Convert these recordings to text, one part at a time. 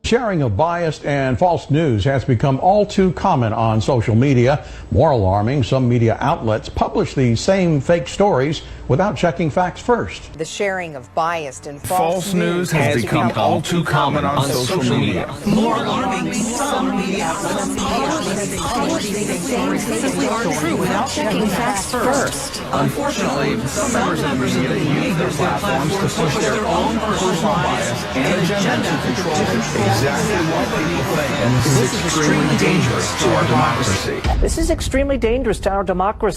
Sharing of biased and false news has become all too common on social media. More alarming, some media outlets publish these same fake stories without checking facts first. The sharing of biased and false news has become all too common on social media. More alarming, some media outlets publish these same fake stories without checking facts first. Unfortunately, some members of the media use their platforms to push their own personal bias and agenda to control exactly what people think. And this is extremely dangerous to our democracy. This is extremely dangerous to our democracy.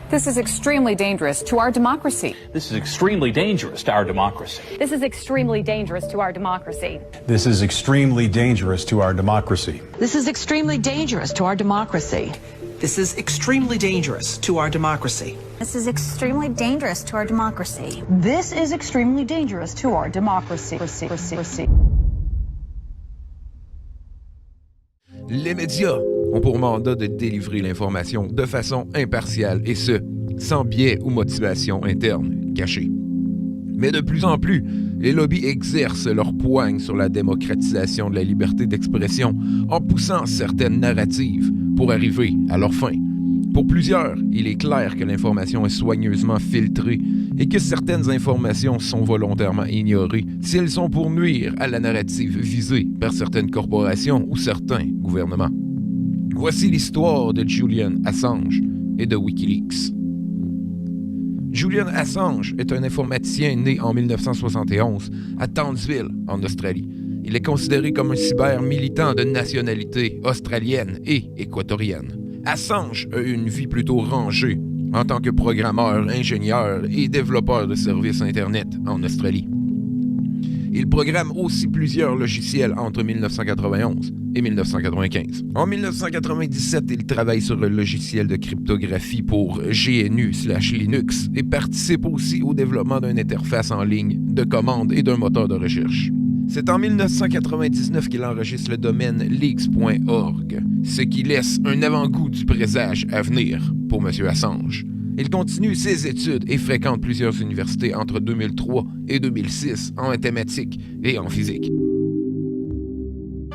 This is extremely dangerous to our democracy. This is extremely dangerous to our democracy. This is extremely dangerous to our democracy. This is extremely dangerous to our democracy. This is extremely dangerous to our democracy. This is extremely dangerous to our democracy. This is extremely dangerous to our democracy. This is extremely dangerous to our democracy. Les médias ont pour mandat de délivrer l'information de façon impartiale et ce, sans biais ou motivation interne cachée. Mais de plus en plus, les lobbies exercent leur poigne sur la démocratisation de la liberté d'expression en poussant certaines narratives pour arriver à leur fin. Pour plusieurs, il est clair que l'information est soigneusement filtrée et que certaines informations sont volontairement ignorées si elles sont pour nuire à la narrative visée par certaines corporations ou certains gouvernements. Voici l'histoire de Julian Assange et de Wikileaks. Julian Assange est un informaticien né en 1971 à Townsville, en Australie. Il est considéré comme un cyber-militant de nationalité australienne et équatorienne. Assange a eu une vie plutôt rangée en tant que programmeur, ingénieur et développeur de services Internet en Australie. Il programme aussi plusieurs logiciels entre 1991 et 1995. En 1997, il travaille sur le logiciel de cryptographie pour GNU/Linux et participe aussi au développement d'une interface en ligne de commande et d'un moteur de recherche. C'est en 1999 qu'il enregistre le domaine leaks.org, ce qui laisse un avant-goût du présage à venir pour M. Assange. Il continue ses études et fréquente plusieurs universités entre 2003 et 2006 en mathématiques et en physique.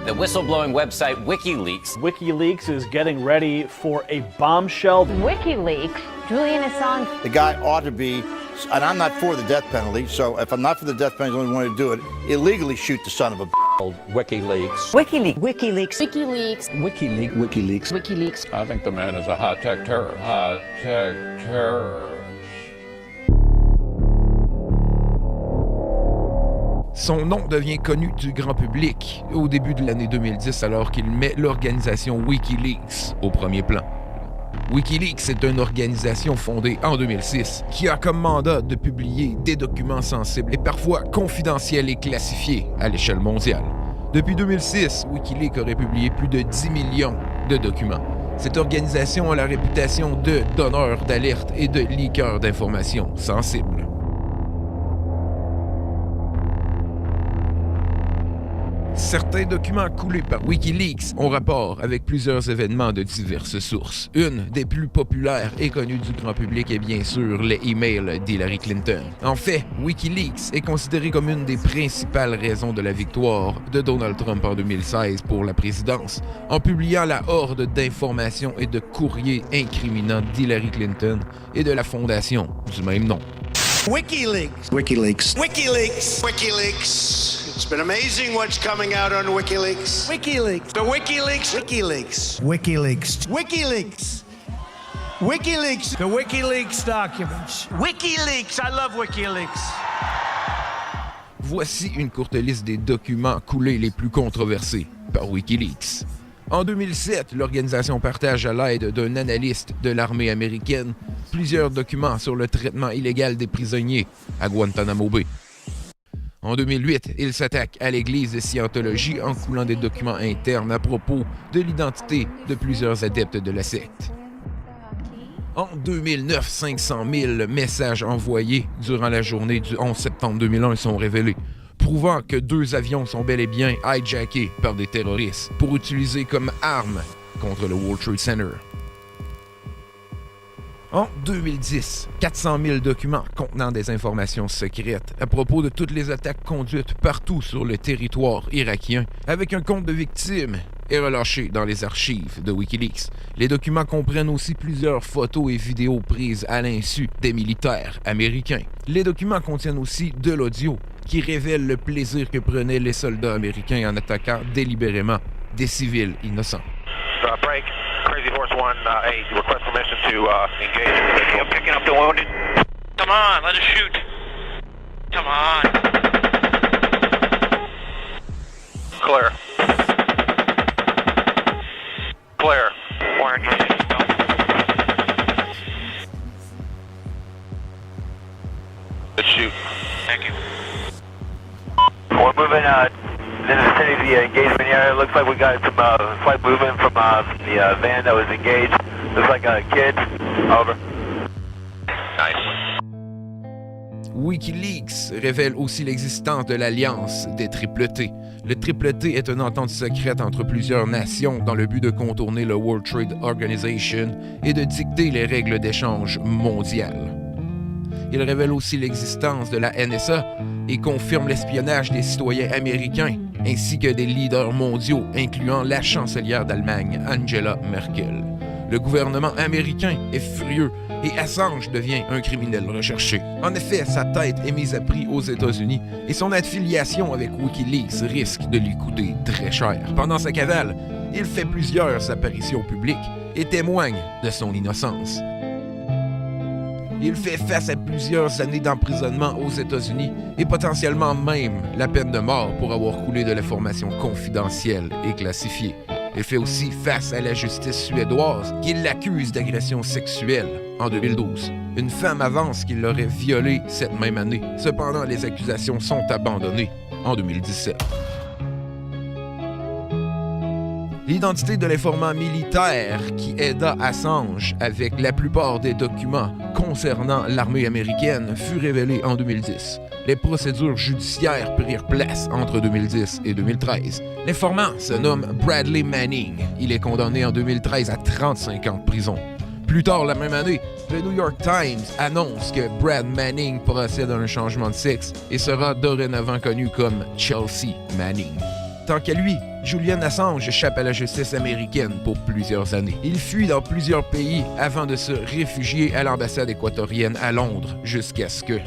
The whistleblowing website WikiLeaks. WikiLeaks is getting ready for a bombshell. WikiLeaks, Julian Assange. The guy ought to be, and I'm not for the death penalty, so if I'm not for the death penalty, the only one to do it, illegally shoot the son of a WikiLeaks. WikiLeaks. WikiLeaks. WikiLeaks. WikiLeaks. WikiLeaks. WikiLeaks. I think the man is a high-tech terror. High-tech terror. Son nom devient connu du grand public au début de l'année 2010 alors qu'il met l'organisation WikiLeaks au premier plan. WikiLeaks est une organisation fondée en 2006 qui a comme mandat de publier des documents sensibles et parfois confidentiels et classifiés à l'échelle mondiale. Depuis 2006, WikiLeaks aurait publié plus de 10 millions de documents. Cette organisation a la réputation de donneur d'alerte et de leaker d'informations sensibles. Certains documents coulés par WikiLeaks ont rapport avec plusieurs événements de diverses sources. Une des plus populaires et connues du grand public est bien sûr les emails d'Hillary Clinton. En fait, WikiLeaks est considéré comme une des principales raisons de la victoire de Donald Trump en 2016 pour la présidence, en publiant la horde d'informations et de courriers incriminants d'Hillary Clinton et de la fondation du même nom. WikiLeaks. WikiLeaks. WikiLeaks. WikiLeaks. It's been amazing what's coming out on WikiLeaks. WikiLeaks. The WikiLeaks. WikiLeaks. WikiLeaks. WikiLeaks. WikiLeaks. The WikiLeaks documents. WikiLeaks. I love WikiLeaks. Voici une courte liste des documents coulés les plus controversés par WikiLeaks. En 2007, l'organisation partage à l'aide d'un analyste de l'armée américaine plusieurs documents sur le traitement illégal des prisonniers à Guantanamo Bay. En 2008, il s'attaque à l'Église de Scientologie en coulant des documents internes à propos de l'identité de plusieurs adeptes de la secte. En 2009, 500 000 messages envoyés durant la journée du 11 septembre 2001 sont révélés, prouvant que 2 avions sont bel et bien hijackés par des terroristes pour utiliser comme arme contre le World Trade Center. En 2010, 400 000 documents contenant des informations secrètes à propos de toutes les attaques conduites partout sur le territoire irakien, avec un compte de victimes, est relâché dans les archives de Wikileaks. Les documents comprennent aussi plusieurs photos et vidéos prises à l'insu des militaires américains. Les documents contiennent aussi de l'audio qui révèle le plaisir que prenaient les soldats américains en attaquant délibérément des civils innocents. Break. Crazy Horse 1-8, request permission to engage. I'm picking up the wounded. Come on, let us shoot. Come on. Clear. Clear. Warren, let's shoot. Thank you. We're moving in the vicinity of the engagement area. Looks like we got some slight movement from the van that was engaged. Looks like a kid. Over. Nice. Wikileaks révèle aussi l'existence de l'alliance des Triple T. Le Triple T est une entente secrète entre plusieurs nations dans le but de contourner le World Trade Organization et de dicter les règles d'échange mondiales. Il révèle aussi l'existence de la NSA et confirme l'espionnage des citoyens américains ainsi que des leaders mondiaux, incluant la chancelière d'Allemagne, Angela Merkel. Le gouvernement américain est furieux et Assange devient un criminel recherché. En effet, sa tête est mise à prix aux États-Unis et son affiliation avec Wikileaks risque de lui coûter très cher. Pendant sa cavale, il fait plusieurs apparitions publiques et témoigne de son innocence. Il fait face à plusieurs années d'emprisonnement aux États-Unis et potentiellement même la peine de mort pour avoir coulé de l'information confidentielle et classifiée. Il fait aussi face à la justice suédoise qui l'accuse d'agression sexuelle en 2012. Une femme avance qu'il l'aurait violée cette même année. Cependant, les accusations sont abandonnées en 2017. L'identité de l'informant militaire qui aida Assange avec la plupart des documents concernant l'armée américaine fut révélée en 2010. Les procédures judiciaires prirent place entre 2010 et 2013. L'informant se nomme Bradley Manning. Il est condamné en 2013 à 35 ans de prison. Plus tard la même année, le New York Times annonce que Brad Manning procède à un changement de sexe et sera dorénavant connu comme Chelsea Manning. Tant qu'à lui, Julian Assange échappe à la justice américaine pour plusieurs années. Il fuit dans plusieurs pays avant de se réfugier à l'ambassade équatorienne à Londres jusqu'à ce que...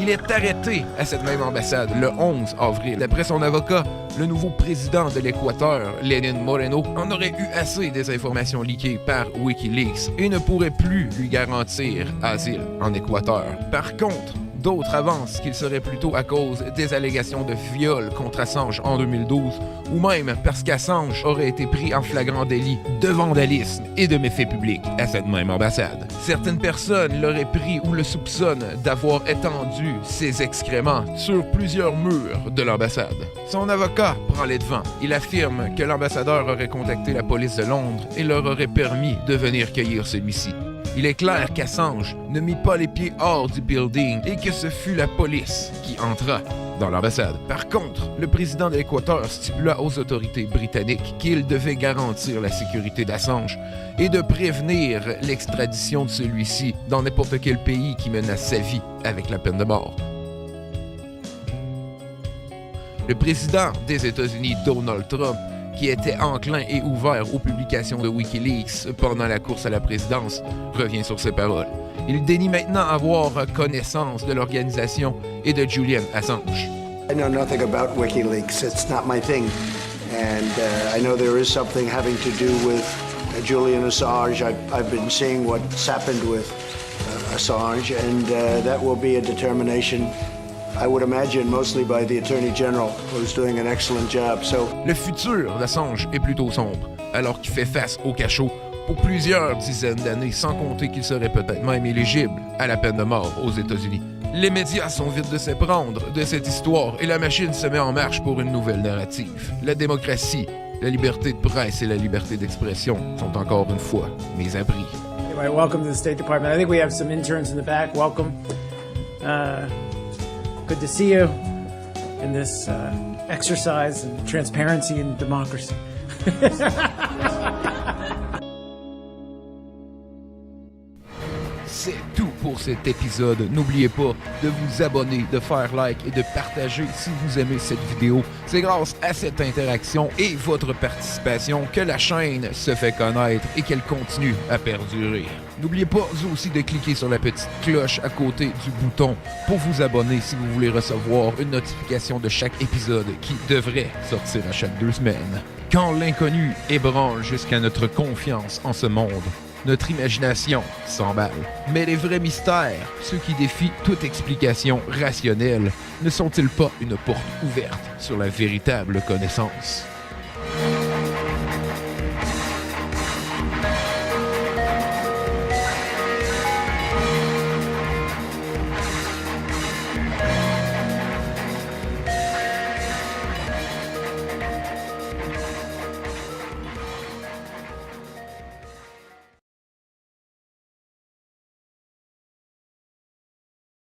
Il est arrêté à cette même ambassade le 11 avril. D'après son avocat, le nouveau président de l'Équateur, Lenin Moreno, en aurait eu assez des informations leakées par Wikileaks et ne pourrait plus lui garantir asile en Équateur. Par contre, d'autres avancent qu'il serait plutôt à cause des allégations de viol contre Assange en 2012 ou même parce qu'Assange aurait été pris en flagrant délit de vandalisme et de méfaits publics à cette même ambassade. Certaines personnes l'auraient pris ou le soupçonnent d'avoir étendu ses excréments sur plusieurs murs de l'ambassade. Son avocat prend les devants. Il affirme que l'ambassadeur aurait contacté la police de Londres et leur aurait permis de venir cueillir celui-ci. Il est clair qu'Assange ne mit pas les pieds hors du building et que ce fut la police qui entra dans l'ambassade. Par contre, le président de l'Équateur stipula aux autorités britanniques qu'il devait garantir la sécurité d'Assange et de prévenir l'extradition de celui-ci dans n'importe quel pays qui menace sa vie avec la peine de mort. Le président des États-Unis, Donald Trump, qui était enclin et ouvert aux publications de Wikileaks pendant la course à la présidence, revient sur ses paroles. Il dénie maintenant avoir connaissance de l'organisation et de Julian Assange. I know nothing about WikiLeaks. It's not my thing. And I know there is something having to do with Julian Assange. I've been seeing what's happened with Assange, and that will be a determination I would imagine mostly by the Attorney General, who's doing an excellent job. So, le futur d'Assange est plutôt sombre, alors qu'il fait face au cachot pour plusieurs dizaines d'années, sans compter qu'il serait peut-être même éligible à la peine de mort aux États-Unis. Les médias sont vite de s'éprendre de cette histoire et la machine se met en marche pour une nouvelle narrative. La démocratie, la liberté de presse et la liberté d'expression sont encore une fois mis à prix. Anyway, welcome to the State Department. I think we have some interns in the back. Welcome. Good to see you in this exercise in transparency and democracy. C'est tout pour cet épisode. N'oubliez pas de vous abonner, de faire like et de partager si vous aimez cette vidéo. C'est grâce à cette interaction et votre participation que la chaîne se fait connaître et qu'elle continue à perdurer. N'oubliez pas aussi de cliquer sur la petite cloche à côté du bouton pour vous abonner si vous voulez recevoir une notification de chaque épisode qui devrait sortir à chaque 2 semaines. Quand l'inconnu ébranle jusqu'à notre confiance en ce monde, notre imagination s'emballe. Mais les vrais mystères, ceux qui défient toute explication rationnelle, ne sont-ils pas une porte ouverte sur la véritable connaissance?